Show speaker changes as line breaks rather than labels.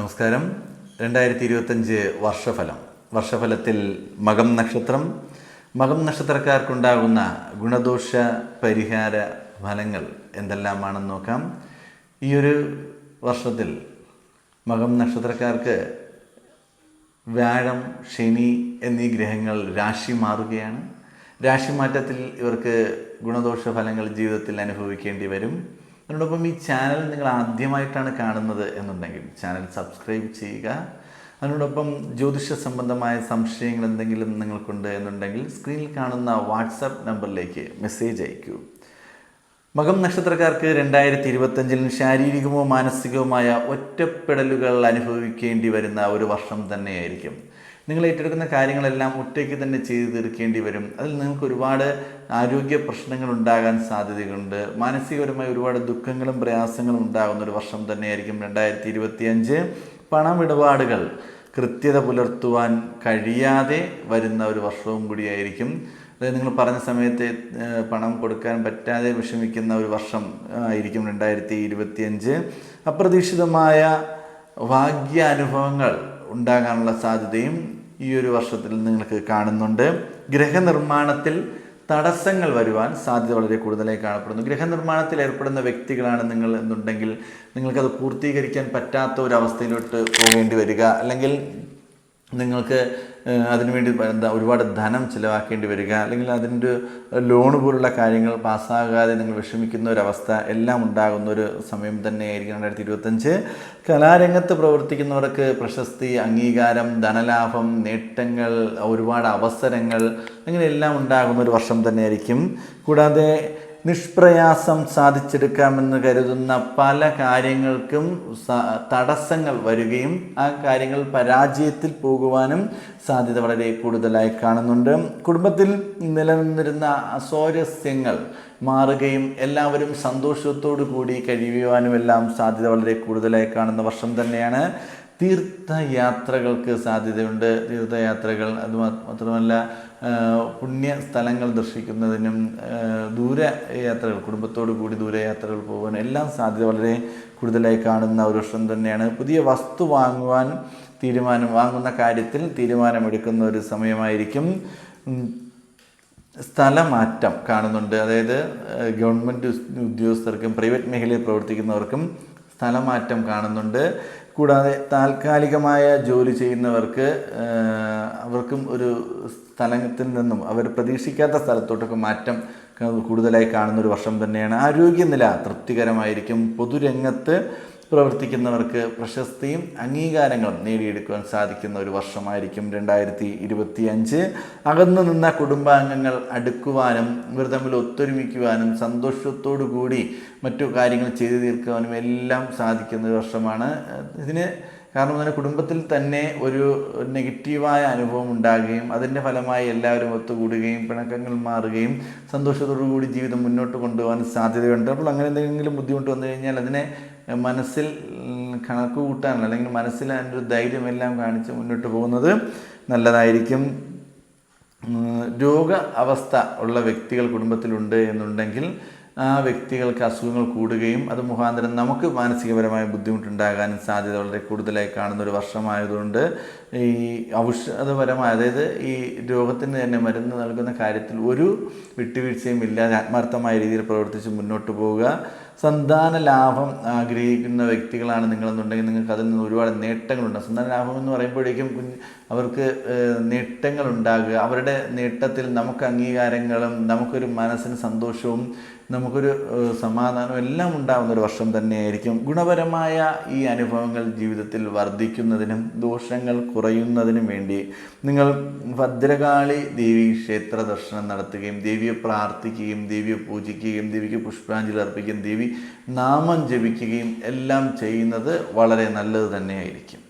നമസ്കാരം. 2025 വർഷഫലത്തിൽ മകം നക്ഷത്രക്കാർക്കുണ്ടാകുന്ന ഗുണദോഷ പരിഹാര ഫലങ്ങൾ എന്തെല്ലാമാണെന്ന് നോക്കാം. ഈ ഒരു വർഷത്തിൽ മകം നക്ഷത്രക്കാർക്ക് വ്യാഴം, ശനി എന്നീ ഗ്രഹങ്ങൾ രാശി മാറുകയാണ്. രാശിമാറ്റത്തിൽ ഇവർക്ക് ഗുണദോഷ ഫലങ്ങൾ ജീവിതത്തിൽ അനുഭവിക്കേണ്ടി വരും. അതിനോടൊപ്പം ഈ ചാനൽ നിങ്ങൾ ആദ്യമായിട്ടാണ് കാണുന്നത് എന്നുണ്ടെങ്കിൽ ചാനൽ സബ്സ്ക്രൈബ് ചെയ്യുക. അതിനോടൊപ്പം ജ്യോതിഷ സംബന്ധമായ സംശയങ്ങൾ എന്തെങ്കിലും നിങ്ങൾക്കുണ്ട് എന്നുണ്ടെങ്കിൽ സ്ക്രീനിൽ കാണുന്ന വാട്സപ്പ് നമ്പറിലേക്ക് മെസ്സേജ് അയക്കൂ. മകം നക്ഷത്രക്കാർക്ക് 2025 ശാരീരികമോ മാനസികവുമായ ഒറ്റപ്പെടലുകൾ അനുഭവിക്കേണ്ടി വരുന്ന ഒരു വർഷം തന്നെയായിരിക്കും. നിങ്ങൾ ഏറ്റെടുക്കുന്ന കാര്യങ്ങളെല്ലാം ഒറ്റയ്ക്ക് തന്നെ ചെയ്തു തീർക്കേണ്ടി വരും. അതിൽ നിങ്ങൾക്ക് ഒരുപാട് ആരോഗ്യ പ്രശ്നങ്ങൾ ഉണ്ടാകാൻ സാധ്യതയുണ്ട്. മാനസികപരമായ ഒരുപാട് ദുഃഖങ്ങളും പ്രയാസങ്ങളും ഉണ്ടാകുന്ന ഒരു വർഷം തന്നെയായിരിക്കും 2025. പണമിടപാടുകൾ കൃത്യത പുലർത്തുവാൻ കഴിയാതെ വരുന്ന ഒരു വർഷവും കൂടിയായിരിക്കും. അതായത് നിങ്ങൾ പറഞ്ഞ സമയത്ത് പണം കൊടുക്കാൻ പറ്റാതെ വിഷമിക്കുന്ന ഒരു വർഷം ആയിരിക്കും 2025. അപ്രതീക്ഷിതമായ ഭാഗ്യാനുഭവങ്ങൾ ഉണ്ടാകാനുള്ള സാധ്യതയും ഈ ഒരു വർഷത്തിൽ നിങ്ങൾക്ക് കാണുന്നുണ്ട്. ഗ്രഹനിർമ്മാണത്തിൽ തടസ്സങ്ങൾ വരുവാൻ സാധ്യത വളരെ കൂടുതലായി കാണപ്പെടുന്നു. ഗ്രഹനിർമ്മാണത്തിൽ ഏർപ്പെടുന്ന വ്യക്തികളാണ് നിങ്ങൾ എന്നുണ്ടെങ്കിൽ നിങ്ങൾക്കത് പൂർത്തീകരിക്കാൻ പറ്റാത്ത ഒരവസ്ഥയിലോട്ട് പോകേണ്ടി വരിക, അല്ലെങ്കിൽ നിങ്ങൾക്ക് അതിനുവേണ്ടി ഒരുപാട് ധനം ചിലവാക്കേണ്ടി വരിക, അല്ലെങ്കിൽ അതിൻ്റെ ലോൺ പോലുള്ള കാര്യങ്ങൾ പാസ്സാകാതെ നിങ്ങൾ വിഷമിക്കുന്ന ഒരവസ്ഥ എല്ലാം ഉണ്ടാകുന്ന ഒരു സമയം തന്നെയായിരിക്കും 2025. കലാരംഗത്ത് പ്രവർത്തിക്കുന്നവർക്ക് പ്രശസ്തി, അംഗീകാരം, ധനലാഭം, നേട്ടങ്ങൾ, ഒരുപാട് അവസരങ്ങൾ ഇങ്ങനെയെല്ലാം ഉണ്ടാകുന്ന ഒരു വർഷം തന്നെയായിരിക്കും. കൂടാതെ നിഷ്പ്രയാസം സാധിച്ചെടുക്കാമെന്ന് കരുതുന്ന പല കാര്യങ്ങൾക്കും തടസ്സങ്ങൾ വരികയും ആ കാര്യങ്ങൾ പരാജയത്തിൽ പോകുവാനും സാധ്യത വളരെ കൂടുതലായി കാണുന്നുണ്ട്. കുടുംബത്തിൽ നിലനിന്നിരുന്ന അസ്വാരസ്യങ്ങൾ മാറുകയും എല്ലാവരും സന്തോഷത്തോടു കൂടി കഴിയുവാനും എല്ലാം സാധ്യത വളരെ കൂടുതലായി കാണുന്ന വർഷം തന്നെയാണ്. തീർത്ഥയാത്രകൾക്ക് സാധ്യതയുണ്ട്. തീർത്ഥയാത്രകൾ അത് മാത്രമല്ല പുണ്യ സ്ഥലങ്ങൾ ദർശിക്കുന്നതിനും ദൂരയാത്രകൾ, കുടുംബത്തോടു കൂടി ദൂരയാത്രകൾ പോകാൻ എല്ലാം സാധ്യത വളരെ കൂടുതലായി കാണുന്ന ഒരു വർഷം തന്നെയാണ്. പുതിയ വസ്തു വാങ്ങുന്ന കാര്യത്തിൽ തീരുമാനമെടുക്കുന്ന ഒരു സമയമായിരിക്കും. സ്ഥലമാറ്റം കാണുന്നുണ്ട്. അതായത് ഗവൺമെൻറ് ഉദ്യോഗസ്ഥർക്കും പ്രൈവറ്റ് മേഖലയിൽ പ്രവർത്തിക്കുന്നവർക്കും സ്ഥലമാറ്റം കാണുന്നുണ്ട്. കൂടാതെ താൽക്കാലികമായ ജോലി ചെയ്യുന്നവർക്ക് അവർക്കും ഒരു സ്ഥലത്തിൽ നിന്നും അവർ പ്രതീക്ഷിക്കാത്ത സ്ഥലത്തോട്ടൊക്കെ മാറ്റം കൂടുതലായി കാണുന്നൊരു വർഷം തന്നെയാണ്. ആരോഗ്യനില തൃപ്തികരമായിരിക്കും. പൊതുരംഗത്ത് പ്രവർത്തിക്കുന്നവർക്ക് പ്രശസ്തിയും അംഗീകാരങ്ങളും നേടിയെടുക്കുവാൻ സാധിക്കുന്ന ഒരു വർഷമായിരിക്കും 2025. അകന്നു നിന്ന കുടുംബാംഗങ്ങൾ അടുക്കുവാനും ഇവർ തമ്മിൽ ഒത്തൊരുമിക്കുവാനും സന്തോഷത്തോടു കൂടി മറ്റു കാര്യങ്ങൾ ചെയ്തു തീർക്കുവാനും എല്ലാം സാധിക്കുന്ന ഒരു വർഷമാണ്. ഇതിന് കാരണം തന്നെ കുടുംബത്തിൽ തന്നെ ഒരു നെഗറ്റീവായ അനുഭവം ഉണ്ടാകുകയും അതിൻ്റെ ഫലമായി എല്ലാവരും ഒത്തുകൂടുകയും പിണക്കങ്ങൾ മാറുകയും സന്തോഷത്തോടു കൂടി ജീവിതം മുന്നോട്ട് കൊണ്ടുപോകാൻ സാധ്യതയുണ്ട്. അപ്പോൾ അങ്ങനെ എന്തെങ്കിലും ബുദ്ധിമുട്ട് വന്നു കഴിഞ്ഞാൽ അതിനെ മനസ്സിൽ കണക്ക് കൂട്ടാനുള്ള അല്ലെങ്കിൽ മനസ്സിൽ അതിൻ്റെ ഒരു ധൈര്യമെല്ലാം കാണിച്ച് മുന്നോട്ട് പോകുന്നത് നല്ലതായിരിക്കും. രോഗ അവസ്ഥ ഉള്ള വ്യക്തികൾ കുടുംബത്തിലുണ്ട് എന്നുണ്ടെങ്കിൽ ആ വ്യക്തികൾക്ക് അസുഖങ്ങൾ കൂടുകയും അത് മുഖാന്തരം നമുക്ക് മാനസികപരമായ ബുദ്ധിമുട്ടുണ്ടാകാനും സാധ്യത വളരെ കൂടുതലായി കാണുന്ന ഒരു വർഷമായതുകൊണ്ട് ഈ ഔഷധപരമായ, അതായത് ഈ രോഗത്തിന് തന്നെ മരുന്ന് നൽകുന്ന കാര്യത്തിൽ ഒരു വിട്ടുവീഴ്ചയും ഇല്ലാതെ ആത്മാർത്ഥമായ രീതിയിൽ പ്രവർത്തിച്ച് മുന്നോട്ട് പോവുക. സന്താന ലാഭം ആഗ്രഹിക്കുന്ന വ്യക്തികളാണ് നിങ്ങളെന്നുണ്ടെങ്കിൽ നിങ്ങൾക്ക് അതിൽ നിന്ന് ഒരുപാട് നേട്ടങ്ങളുണ്ട്. സന്താന ലാഭം എന്ന് പറയുമ്പോഴേക്കും അവർക്ക് നേട്ടങ്ങൾ ഉണ്ടാകുക, അവരുടെ നേട്ടത്തിൽ നമുക്ക് അംഗീകാരങ്ങളും നമുക്കൊരു മനസ്സിന് സന്തോഷവും നമുക്കൊരു സമാധാനവും എല്ലാം ഉണ്ടാകുന്ന ഒരു വർഷം തന്നെയായിരിക്കും. ഗുണപരമായ ഈ അനുഭവങ്ങൾ ജീവിതത്തിൽ വർദ്ധിക്കുന്നതിനും ദോഷങ്ങൾ കുറയുന്നതിനും വേണ്ടി നിങ്ങൾ ഭദ്രകാളി ദേവി ക്ഷേത്ര ദർശനം നടത്തുകയും ദേവിയെ പ്രാർത്ഥിക്കുകയും ദേവിയെ പൂജിക്കുകയും ദേവിക്ക് പുഷ്പാഞ്ജലി അർപ്പിക്കുകയും ദേവി നാമം ജപിക്കുകയും എല്ലാം ചെയ്യുന്നത് വളരെ നല്ലത് തന്നെയായിരിക്കും.